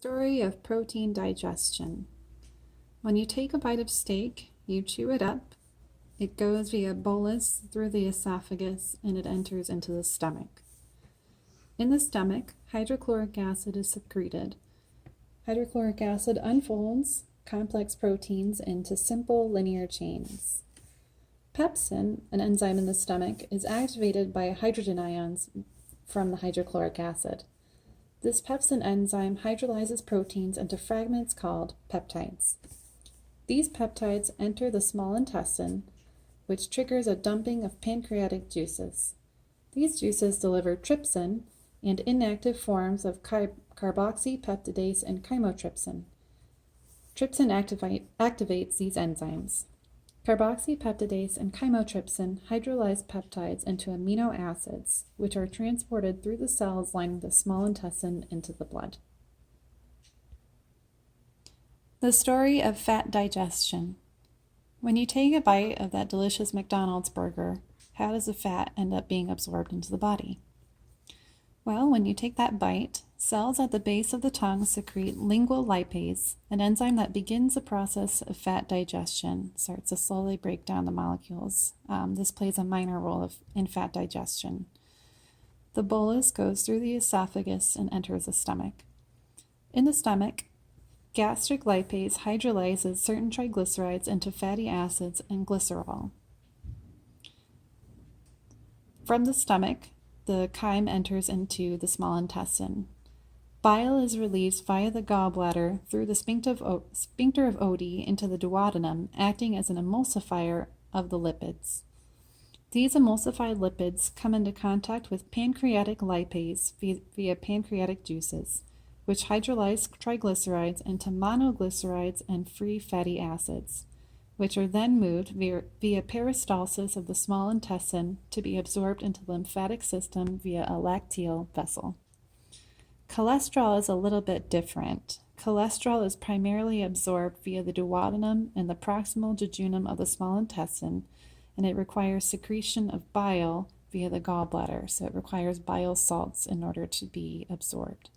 Story of protein digestion. When you take a bite of steak, you chew it up. It goes via bolus through the esophagus and it enters into the stomach. In the stomach, hydrochloric acid is secreted. Hydrochloric acid unfolds complex proteins into simple linear chains. Pepsin, an enzyme in the stomach, is activated by hydrogen ions from the hydrochloric acid. This pepsin enzyme hydrolyzes proteins into fragments called peptides. These peptides enter the small intestine, which triggers a dumping of pancreatic juices. These juices deliver trypsin and inactive forms of carboxypeptidase and chymotrypsin. Trypsin activates these enzymes. Carboxypeptidase and chymotrypsin hydrolyze peptides into amino acids, which are transported through the cells lining the small intestine into the blood. The story of fat digestion. When you take a bite of that delicious McDonald's burger, how does the fat end up being absorbed into the body? Well, when you take that bite, cells at the base of the tongue secrete lingual lipase, an enzyme that begins the process of fat digestion, starts to slowly break down the molecules. This plays a minor role in fat digestion. The bolus goes through the esophagus and enters the stomach. In the stomach, gastric lipase hydrolyzes certain triglycerides into fatty acids and glycerol. From the stomach, the chyme enters into the small intestine. Bile is released via the gallbladder through the sphincter of Oddi into the duodenum, acting as an emulsifier of the lipids. These emulsified lipids come into contact with pancreatic lipase via pancreatic juices, which hydrolyze triglycerides into monoglycerides and free fatty acids, which are then moved via peristalsis of the small intestine to be absorbed into the lymphatic system via a lacteal vessel. Cholesterol is a little bit different. Cholesterol is primarily absorbed via the duodenum and the proximal jejunum of the small intestine, and it requires secretion of bile via the gallbladder, so it requires bile salts in order to be absorbed.